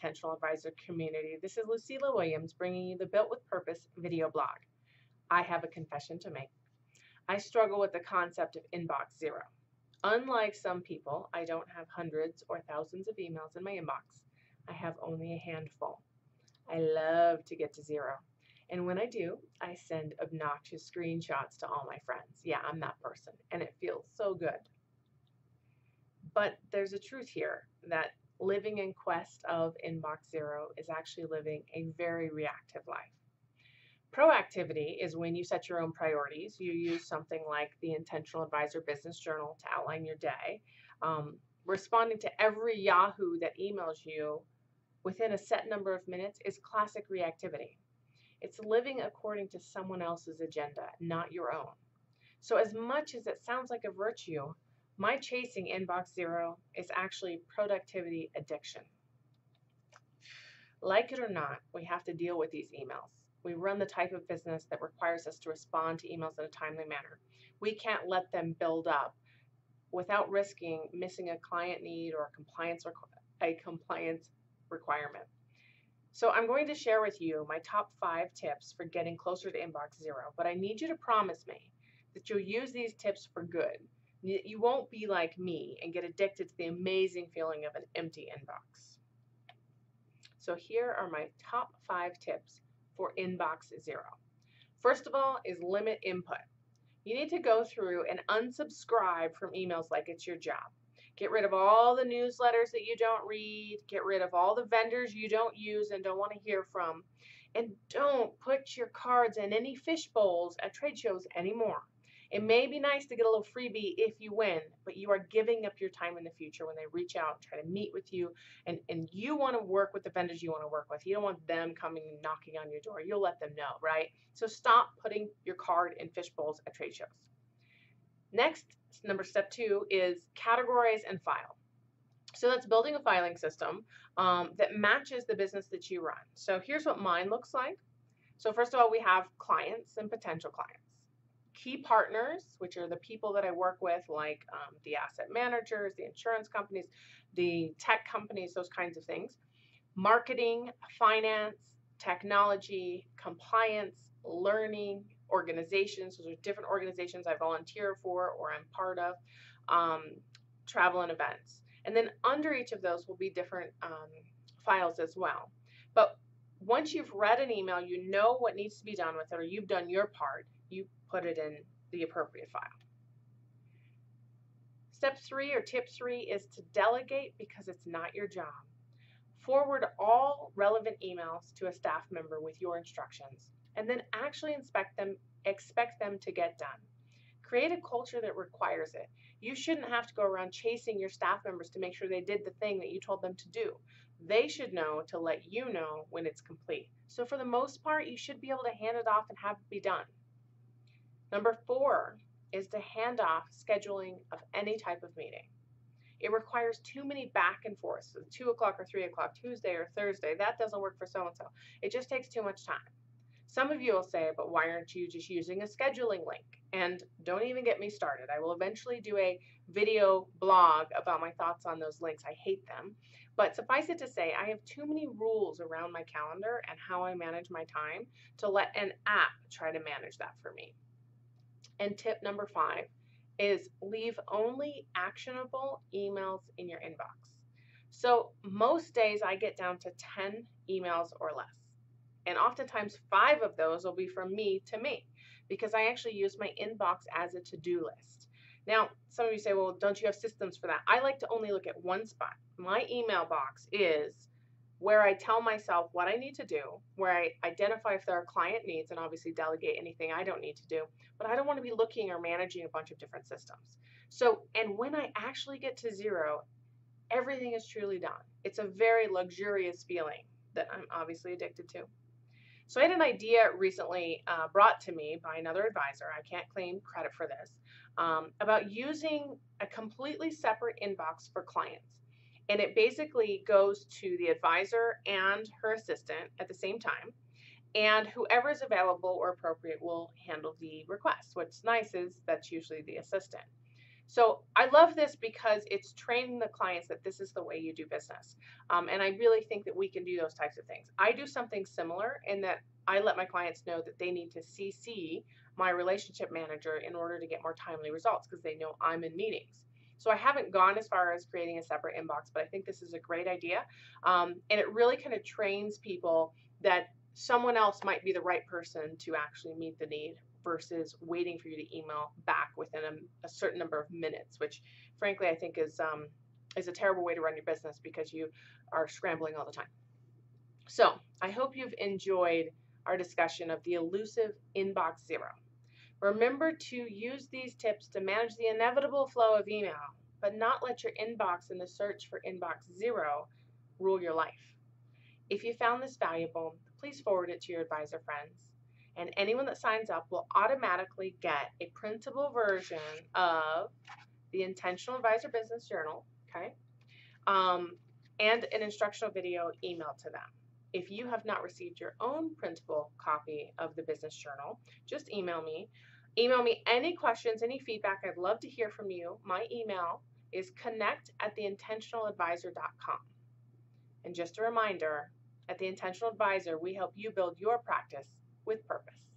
Intentional Advisor community. This is Lucila Williams bringing you the Built with Purpose video blog. I have a confession to make. I struggle with the concept of inbox zero. Unlike some people, I don't have hundreds or thousands of emails in my inbox. I have only a handful. I love to get to zero. And when I do, I send obnoxious screenshots to all my friends. Yeah, I'm that person, and it feels so good. But there's a truth here that living in quest of inbox zero is actually living a very reactive life. Proactivity is when you set your own priorities. You use something like the Intentional Advisor Business Journal to outline your day. Responding to every Yahoo that emails you within a set number of minutes is classic reactivity. It's living according to someone else's agenda, not your own. So as much as it sounds like a virtue, my chasing inbox zero is actually productivity addiction. Like it or not, we have to deal with these emails. We run the type of business that requires us to respond to emails in a timely manner. We can't let them build up without risking missing a client need or a compliance requirement. So I'm going to share with you my top 5 tips for getting closer to inbox zero, but I need you to promise me that you'll use these tips for good. You won't be like me and get addicted to the amazing feeling of an empty inbox. So here are my top 5 tips for inbox zero. First of all is limit input. You need to go through and unsubscribe from emails like it's your job. Get rid of all the newsletters that you don't read. Get rid of all the vendors you don't use and don't want to hear from. And don't put your cards in any fish bowls at trade shows anymore. It may be nice to get a little freebie if you win, but you are giving up your time in the future when they reach out and try to meet with you, and you want to work with the vendors you want to work with. You don't want them coming and knocking on your door. You'll let them know, right? So stop putting your card in fish bowls at trade shows. Next, step 2 is categorize and file. So that's building a filing system that matches the business that you run. So here's what mine looks like. So first of all, we have clients and potential clients. Key partners, which are the people that I work with, like the asset managers, the insurance companies, the tech companies, those kinds of things. Marketing, finance, technology, compliance, learning, organizations. Those are different organizations I volunteer for or I'm part of, travel and events. And then under each of those will be different files as well. But once you've read an email, you know what needs to be done with it, or you've done your part, you put it in the appropriate file. Step 3 or tip 3 is to delegate because it's not your job. Forward all relevant emails to a staff member with your instructions, and then actually expect them to get done. Create a culture that requires it. You shouldn't have to go around chasing your staff members to make sure they did the thing that you told them to do. They should know to let you know when it's complete. So for the most part, you should be able to hand it off and have it be done. Number 4 is to hand off scheduling of any type of meeting. It requires too many back and forths, so 2 o'clock or 3 o'clock, Tuesday or Thursday. That doesn't work for so-and-so. It just takes too much time. Some of you will say, but why aren't you just using a scheduling link? And don't even get me started. I will eventually do a video blog about my thoughts on those links. I hate them. But suffice it to say, I have too many rules around my calendar and how I manage my time to let an app try to manage that for me. And tip number 5 is leave only actionable emails in your inbox. So most days I get down to 10 emails or less. And oftentimes 5 of those will be from me to me because I actually use my inbox as a to-do list. Now, some of you say, well, don't you have systems for that? I like to only look at one spot. My email box is where I tell myself what I need to do, where I identify if there are client needs and obviously delegate anything I don't need to do, but I don't want to be looking or managing a bunch of different systems. So, and when I actually get to zero, everything is truly done. It's a very luxurious feeling that I'm obviously addicted to. So I had an idea recently brought to me by another advisor, I can't claim credit for this, about using a completely separate inbox for clients. And it basically goes to the advisor and her assistant at the same time. And whoever is available or appropriate will handle the request. What's nice is that's usually the assistant. So I love this because it's training the clients that this is the way you do business. And I really think that we can do those types of things. I do something similar in that I let my clients know that they need to CC my relationship manager in order to get more timely results because they know I'm in meetings. So I haven't gone as far as creating a separate inbox, but I think this is a great idea. And it really kind of trains people that someone else might be the right person to actually meet the need versus waiting for you to email back within a certain number of minutes, which frankly I think is a terrible way to run your business because you are scrambling all the time. So I hope you've enjoyed our discussion of the elusive inbox zero. Remember to use these tips to manage the inevitable flow of email, but not let your inbox and the search for inbox zero rule your life. If you found this valuable, please forward it to your advisor friends. And anyone that signs up will automatically get a printable version of the Intentional Advisor Business Journal, okay, and an instructional video emailed to them. If you have not received your own printable copy of the business journal, just email me. Email me any questions, any feedback. I'd love to hear from you. My email is connect@theintentionaladvisor.com. And just a reminder, at The Intentional Advisor, we help you build your practice with purpose.